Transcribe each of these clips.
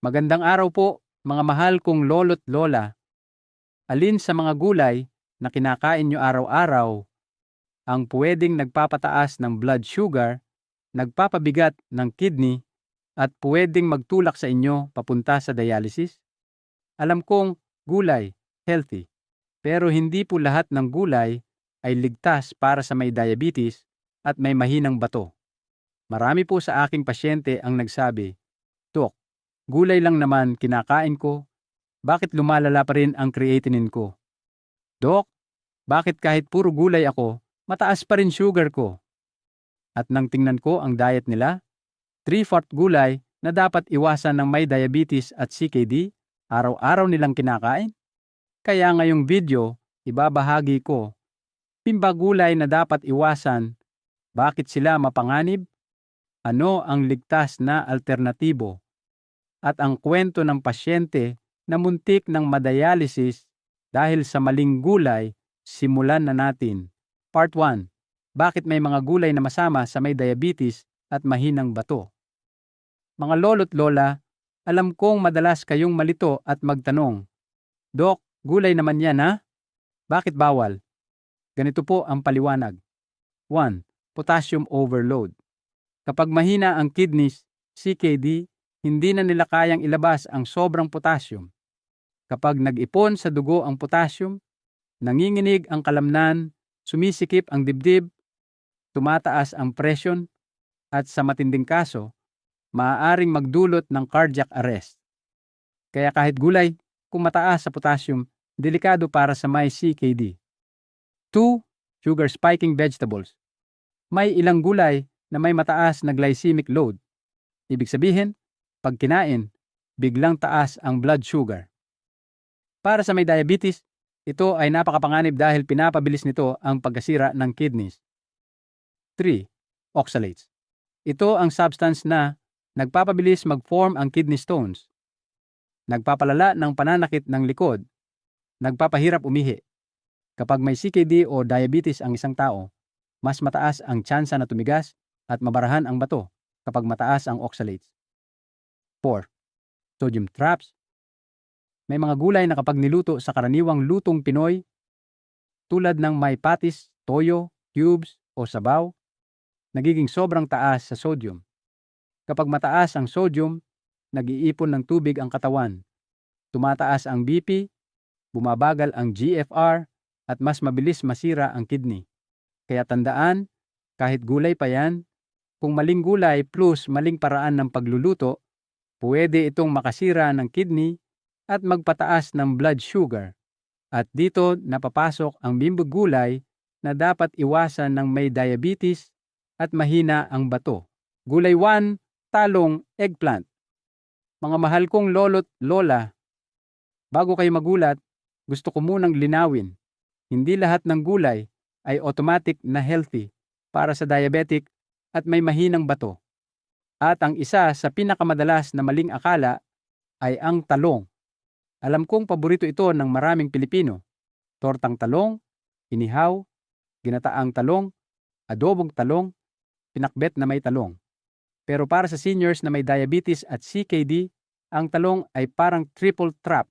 Magandang araw po, mga mahal kong lolo't lola. Alin sa mga gulay na kinakain nyo araw-araw ang pwedeng nagpapataas ng blood sugar, nagpapabigat ng kidney, at pwedeng magtulak sa inyo papunta sa dialysis? Alam kong gulay, healthy, pero hindi po lahat ng gulay ay ligtas para sa may diabetes at may mahinang bato. Marami po sa aking pasyente ang nagsabi, "Dok, gulay lang naman kinakain ko, bakit lumalala pa rin ang creatinine ko? Dok, bakit kahit puro gulay ako, mataas pa rin sugar ko?" At nang tingnan ko ang diet nila, 3/4 gulay na dapat iwasan ng may diabetes at CKD, araw-araw nilang kinakain. Kaya ngayong video, ibabahagi ko, gulay na dapat iwasan, bakit sila mapanganib, ano ang ligtas na alternatibo, at ang kwento ng pasyente na muntik ng madialysis dahil sa maling gulay. Simulan na natin. Part 1. Bakit may mga gulay na masama sa may diabetes at mahinang bato? Mga lolo't lola, alam kong madalas kayong malito at magtanong, "Dok, gulay naman yan ha? Bakit bawal?" Ganito po ang paliwanag. 1. Potassium overload. Kapag mahina ang kidneys, CKD, hindi na nila kayang ilabas ang sobrang potassium. Kapag nag-ipon sa dugo ang potassium, nanginginig ang kalamnan, sumisikip ang dibdib, tumataas ang presyon, at sa matinding kaso, maaaring magdulot ng cardiac arrest. Kaya kahit gulay, kung mataas sa potassium, delikado para sa may CKD. 2. Sugar spiking vegetables. May ilang gulay na may mataas na glycemic load. Ibig sabihin, pag kinain, biglang taas ang blood sugar. Para sa may diabetes, ito ay napakapanganib dahil pinapabilis nito ang pagkasira ng kidneys. 3. Oxalates. Ito ang substance na nagpapabilis mag-form ang kidney stones. Nagpapalala ng pananakit ng likod. Nagpapahirap umihi. Kapag may CKD o diabetes ang isang tao, mas mataas ang tsansa na tumigas at mabarahan ang bato kapag mataas ang oxalates. 4. Sodium traps. May mga gulay na kapag niluto sa karaniwang lutong Pinoy, tulad ng may patis, toyo, cubes o sabaw, nagiging sobrang taas sa sodium. Kapag mataas ang sodium, nag-iipon ng tubig ang katawan. Tumataas ang BP, bumabagal ang GFR, at mas mabilis masira ang kidney. Kaya tandaan, kahit gulay pa yan, kung maling gulay plus maling paraan ng pagluluto, pwede itong makasira ng kidney at magpataas ng blood sugar. At dito napapasok ang bimbog gulay na dapat iwasan ng may diabetes at mahina ang bato. Gulay 1, talong, eggplant. Mga mahal kong lolo't lola, bago kayo magulat, gusto ko munang linawin. Hindi lahat ng gulay ay automatic na healthy para sa diabetic at may mahinang bato. At ang isa sa pinakamadalas na maling akala ay ang talong. Alam kong paborito ito ng maraming Pilipino. Tortang talong, inihaw, ginataang talong, adobong talong, pinakbet na may talong. Pero para sa seniors na may diabetes at CKD, ang talong ay parang triple trap.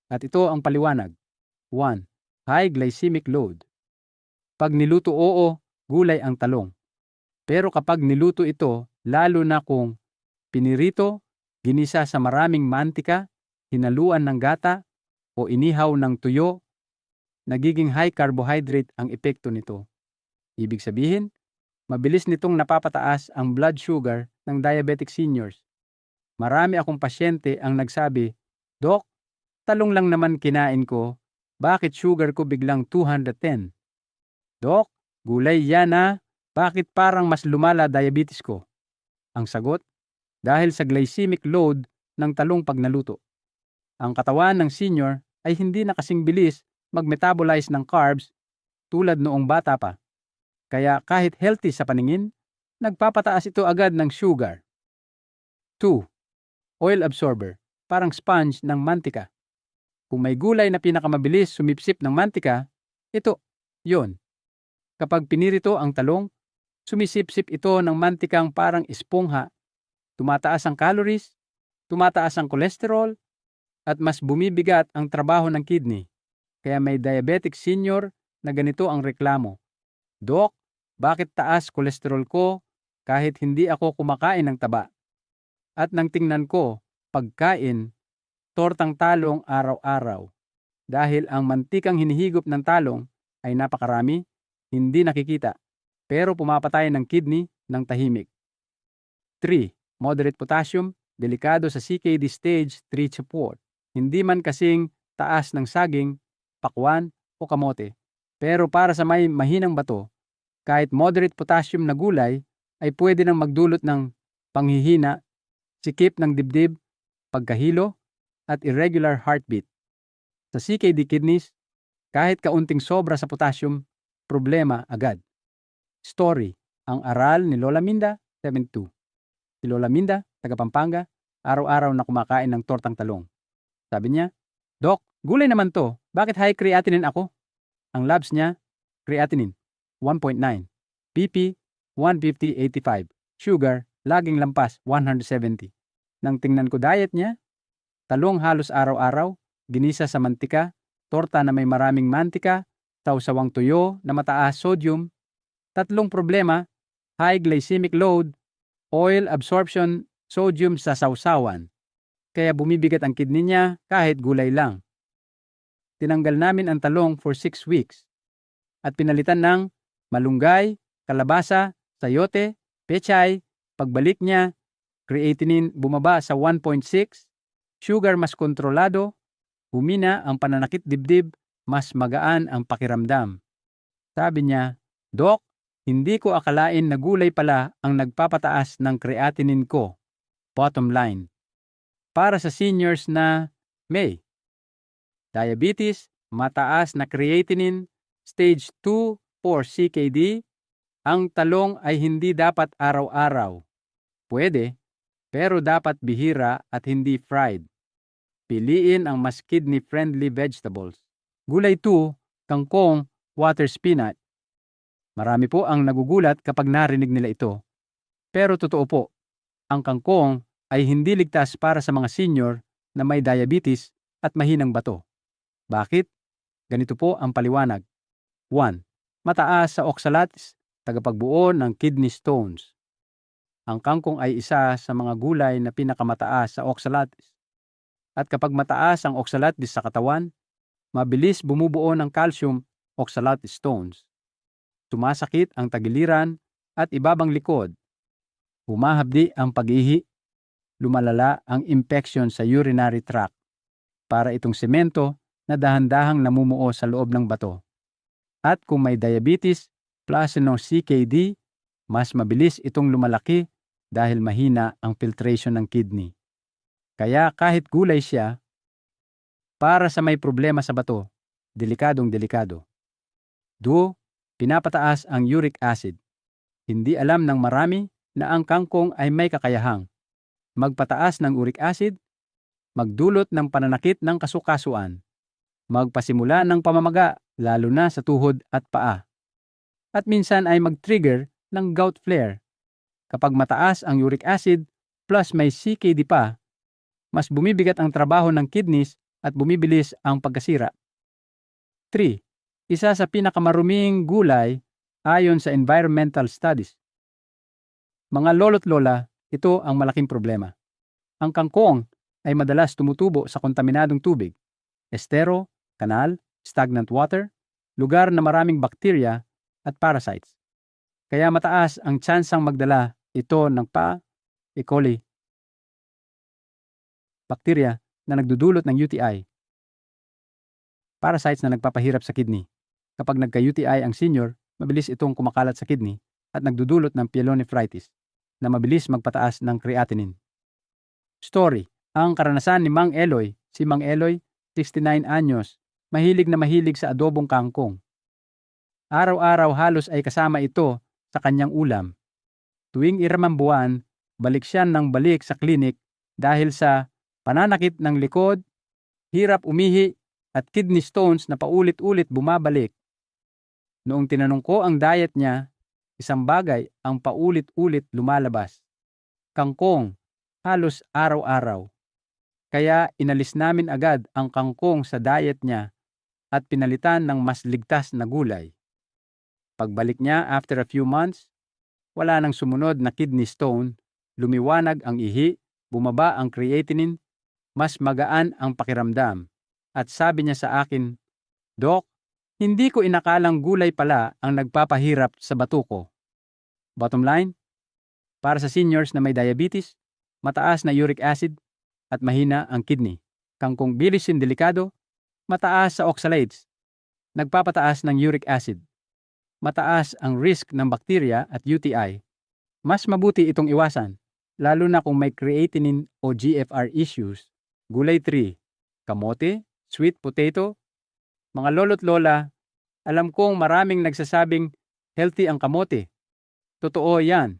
At ito ang paliwanag. 1. High glycemic load. Pag niluto, oo, gulay ang talong. Pero kapag niluto ito, lalo na kung pinirito, ginisa sa maraming mantika, hinaluan ng gata, o inihaw ng tuyo, nagiging high carbohydrate ang epekto nito. Ibig sabihin, mabilis nitong napapataas ang blood sugar ng diabetic seniors. Marami akong pasyente ang nagsabi, "Dok, talong lang naman kinain ko, bakit sugar ko biglang 210? Dok, gulay yan ha, bakit parang mas lumala diabetes ko?" Ang sagot, dahil sa glycemic load ng talong pag naluto. Ang katawan ng senior ay hindi na kasing bilis mag-metabolize ng carbs tulad noong bata pa. Kaya kahit healthy sa paningin, nagpapataas ito agad ng sugar. 2. Oil absorber, parang sponge ng mantika. Kung may gulay na pinakamabilis sumipsip ng mantika, ito, yon. Kapag pinirito ang talong, sumisipsip ito ng mantikang parang espongha, tumataas ang calories, tumataas ang kolesterol, at mas bumibigat ang trabaho ng kidney. Kaya may diabetic senior na ganito ang reklamo. Dok, bakit taas kolesterol ko kahit hindi ako kumakain ng taba? At nang tingnan ko, pagkain, tortang talong araw-araw. Dahil ang mantikang hinihigop ng talong ay napakarami, hindi nakikita, pero pumapatay ng kidney ng tahimik. 3. Moderate potassium, delikado sa CKD stage 3 to 4. Hindi man kasing taas ng saging, pakwan o kamote. Pero para sa may mahinang bato, kahit moderate potassium na gulay ay pwede nang magdulot ng panghihina, sikip ng dibdib, pagkahilo, at irregular heartbeat. Sa CKD kidneys, kahit kaunting sobra sa potassium, problema agad. Story, ang aral ni Lola Minda, 72. Si Lola Minda, taga Pampanga, araw-araw na kumakain ng tortang talong. Sabi niya, Dok, gulay naman to, bakit high creatinine ako? Ang labs niya, creatinine, 1.9, BP, 150/85, sugar, laging lampas, 170. Nang tingnan ko diet niya, talong halos araw-araw, ginisa sa mantika, torta na may maraming mantika, sawsawang tuyo na mataas sodium, tatlong problema, high glycemic load, oil absorption, sodium sa sawsawan. Kaya bumibigat ang kidney niya kahit gulay lang. Tinanggal namin ang talong for 6 weeks at pinalitan ng malunggay, kalabasa, sayote, pechay. Pagbalik niya, creatinine bumaba sa 1.6, sugar mas kontrolado, humina ang pananakit dibdib, mas magaan ang pakiramdam. Sabi niya, Dok, hindi ko akalain na gulay pala ang nagpapataas ng creatinine ko. Bottom line. Para sa seniors na may diabetes, mataas na creatinine, stage 2 for CKD, ang talong ay hindi dapat araw-araw. Pwede, pero dapat bihira at hindi fried. Piliin ang mas kidney-friendly vegetables. Gulay 2, kangkong, water spinach. Marami po ang nagugulat kapag narinig nila ito. Pero totoo po, ang kangkong ay hindi ligtas para sa mga senior na may diabetes at mahinang bato. Bakit? Ganito po ang paliwanag. 1. Mataas sa oxalates, tagapagbuo ng kidney stones. Ang kangkong ay isa sa mga gulay na pinakamataas sa oxalates. At kapag mataas ang oxalates sa katawan, mabilis bumubuo ng calcium oxalate stones. Sumasakit ang tagiliran at ibabang likod. Humahabdi ang pag-ihi. Lumalala ang infection sa urinary tract. Para itong semento na dahan-dahang namumuo sa loob ng bato. At kung may diabetes plus CKD, mas mabilis itong lumalaki dahil mahina ang filtration ng kidney. Kaya kahit gulay siya, para sa may problema sa bato, delikadong delikado. 2. Pinapataas ang uric acid. Hindi alam ng marami na ang kangkong ay may kakayahang magpataas ng uric acid, magdulot ng pananakit ng kasukasuan, magpasimula ng pamamaga lalo na sa tuhod at paa, at minsan ay mag-trigger ng gout flare. Kapag mataas ang uric acid plus may CKD pa, mas bumibigat ang trabaho ng kidneys at bumibilis ang pagkasira. 3. Isa sa pinakamaruming gulay ayon sa environmental studies. Mga lolo't lola, ito ang malaking problema. Ang kangkong ay madalas tumutubo sa kontaminadong tubig, estero, kanal, stagnant water, lugar na maraming bakterya at parasites. Kaya mataas ang tsansang magdala ito ng E. coli, bakterya na nagdudulot ng UTI, parasites na nagpapahirap sa kidney. Kapag nagka-UTI ang senior, mabilis itong kumakalat sa kidney at nagdudulot ng pyelonephritis na mabilis magpataas ng creatinine. Story, ang karanasan ni Mang Eloy. Si Mang Eloy, 69 anyos, mahilig na mahilig sa adobong kangkong. Araw-araw halos ay kasama ito sa kanyang ulam. Tuwing iramang buwan, balik siya ng balik sa klinik dahil sa pananakit ng likod, hirap umihi at kidney stones na paulit-ulit bumabalik. Noong tinanong ko ang diet niya, isang bagay ang paulit-ulit lumalabas. Kangkong, halos araw-araw. Kaya inalis namin agad ang kangkong sa diet niya at pinalitan ng mas ligtas na gulay. Pagbalik niya after a few months, wala nang sumunod na kidney stone, lumiwanag ang ihi, bumaba ang creatinine, mas magaan ang pakiramdam. At sabi niya sa akin, "Doc, hindi ko inakalang gulay pala ang nagpapahirap sa bato ko." Bottom line, para sa seniors na may diabetes, mataas na uric acid at mahina ang kidney. Kangkong bilisin delikado, mataas sa oxalates, nagpapataas ng uric acid. Mataas ang risk ng bakterya at UTI. Mas mabuti itong iwasan, lalo na kung may creatinine o GFR issues. Gulay 3, kamote, sweet potato. Mga lolo't lola, alam kong maraming nagsasabing healthy ang kamote. Totoo yan.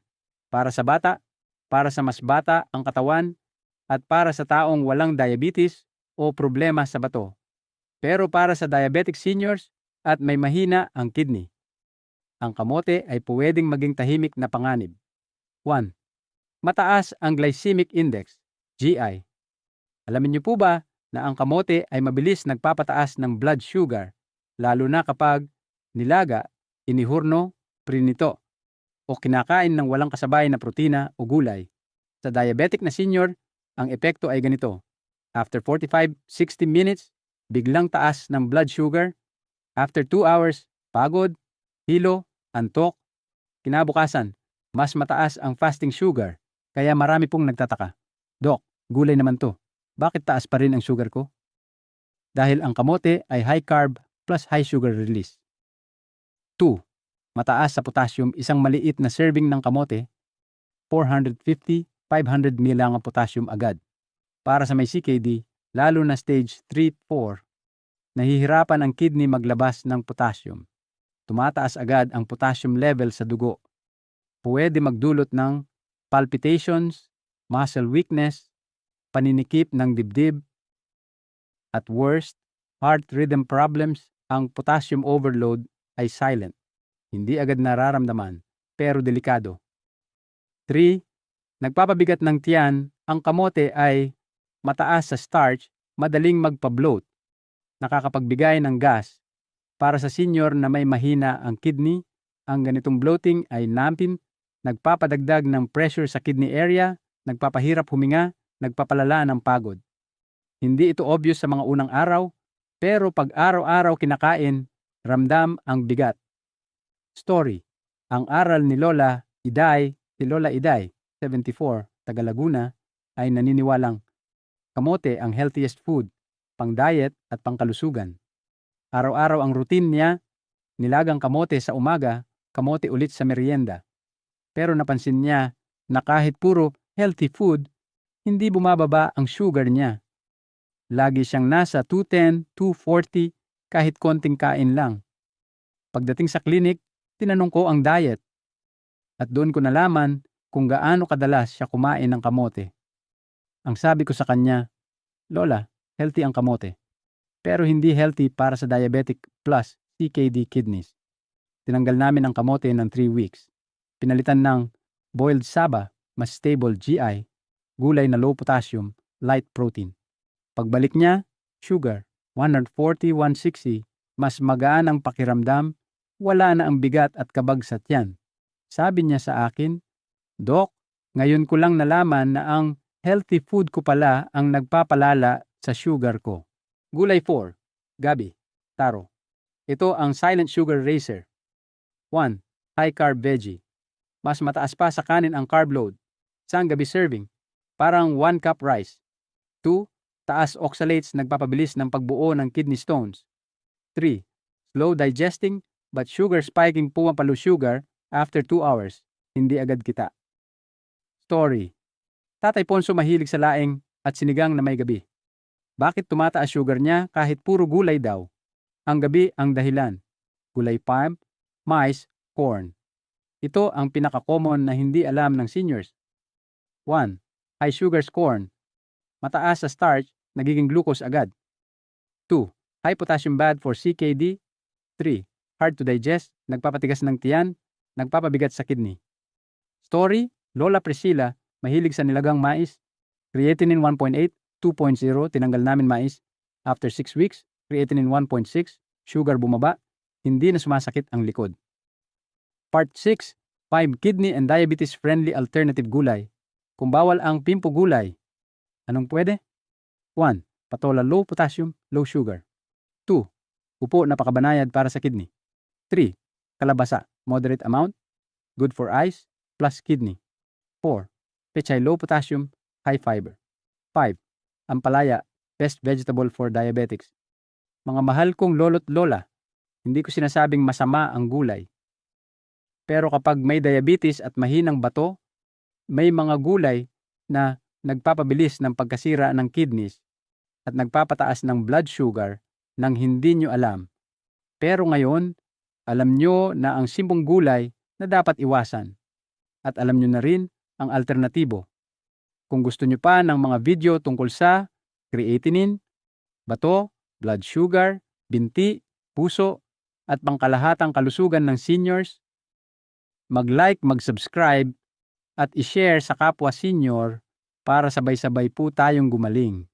Para sa bata, para sa mas bata ang katawan, at para sa taong walang diabetes o problema sa bato. Pero para sa diabetic seniors at may mahina ang kidney, ang kamote ay pwedeng maging tahimik na panganib. 1. Mataas ang glycemic index, GI. Alamin niyo po ba na ang kamote ay mabilis nagpapataas ng blood sugar, lalo na kapag nilaga, inihurno, prinito, o kinakain ng walang kasabay na protina o gulay. Sa diabetic na senior, ang epekto ay ganito. After 45-60 minutes, biglang taas ng blood sugar. After 2 hours, pagod, hilo, antok. Kinabukasan, mas mataas ang fasting sugar. Kaya marami pong nagtataka, "Doc, gulay naman to. Bakit taas pa rin ang sugar ko?" Dahil ang kamote ay high carb plus high sugar release. 2. Mataas sa potassium. Isang maliit na serving ng kamote, 450-500 ml ang potassium agad. Para sa may CKD, lalo na stage 3-4, nahihirapan ang kidney maglabas ng potassium. Tumataas agad ang potassium level sa dugo. Pwede magdulot ng palpitations, muscle weakness, paninikip ng dibdib, at worst, heart rhythm problems. Ang potassium overload ay silent. Hindi agad nararamdaman, pero delikado. 3. Nagpapabigat ng tiyan. Ang kamote ay mataas sa starch, madaling magpa-bloat, nakakapagbigay ng gas. Para sa senior na may mahina ang kidney, ang ganitong bloating ay nampin, nagpapadagdag ng pressure sa kidney area, nagpapahirap huminga, nagpapalala ng pagod. Hindi ito obvious sa mga unang araw, pero pag araw-araw kinakain, ramdam ang bigat. Story. Ang aral ni Lola Iday, si Lola Iday, 74, taga Laguna, ay naniniwalang kamote ang healthiest food, pang-diet at pangkalusugan. Araw-araw ang routine niya, nilagang kamote sa umaga, kamote ulit sa merienda. Pero napansin niya na kahit puro healthy food, hindi bumababa ang sugar niya. Lagi siyang nasa 210, 240 kahit konting kain lang. Pagdating sa clinic, tinanong ko ang diet. At doon ko nalaman kung gaano kadalas siya kumain ng kamote. Ang sabi ko sa kanya, "Lola, healthy ang kamote. Pero hindi healthy para sa diabetic plus CKD kidneys." Tinanggal namin ang kamote ng 3 weeks. Pinalitan ng boiled saba, mas stable GI, gulay na low potassium, light protein. Pagbalik niya, sugar, 140-160, mas magaan ang pakiramdam, wala na ang bigat at kabag sa tiyan. Sabi niya sa akin, "Doc, ngayon ko lang nalaman na ang healthy food ko pala ang nagpapalala sa sugar ko." Gulay 4, gabi, taro. Ito ang silent sugar racer. 1. High carb veggie. Mas mataas pa sa kanin ang carb load. Isang gabi serving, parang 1 cup rice. 2. Taas oxalates, nagpapabilis ng pagbuo ng kidney stones. 3. Slow digesting but sugar spiking, pumapalo sugar after 2 hours. Hindi agad kita. Story. Tatay Ponso mahilig sa laing at sinigang na may gabi. Bakit tumataas sugar niya kahit puro gulay daw? Ang gabi ang dahilan. Gulay palm, mais, corn. Ito ang pinaka-common na hindi alam ng seniors. 1. High sugars corn. Mataas sa starch, nagiging glucose agad. 2. High potassium, bad for CKD. 3. Hard to digest, nagpapatigas ng tiyan, nagpapabigat sa kidney. Story, Lola Priscilla, mahilig sa nilagang mais, creatinine 1.8, 2.0, tinanggal namin mais. After 6 weeks, creatinine 1.6, sugar bumaba, hindi na sumasakit ang likod. Part 6, 5 kidney and diabetes friendly alternative gulay. Kung bawal ang pimpo gulay, anong pwede? 1. Patola low potassium, low sugar. 2. Upo na pakabanayad para sa kidney. 3. Kalabasa, moderate amount, good for eyes, plus kidney. 4. Pechay low potassium, high fiber. 5. Ampalaya, best vegetable for diabetics. Mga mahal kong lolo't lola, hindi ko sinasabing masama ang gulay. Pero kapag may diabetes at mahinang bato, may mga gulay na nagpapabilis ng pagkasira ng kidneys at nagpapataas ng blood sugar nang hindi nyo alam. Pero ngayon, alam nyo na ang simpong gulay na dapat iwasan. At alam nyo na rin ang alternatibo. Kung gusto nyo pa ng mga video tungkol sa creatinine, bato, blood sugar, binti, puso, at pangkalahatang kalusugan ng seniors, mag-like, mag-subscribe, at i-share sa kapwa senior para sabay-sabay po tayong gumaling.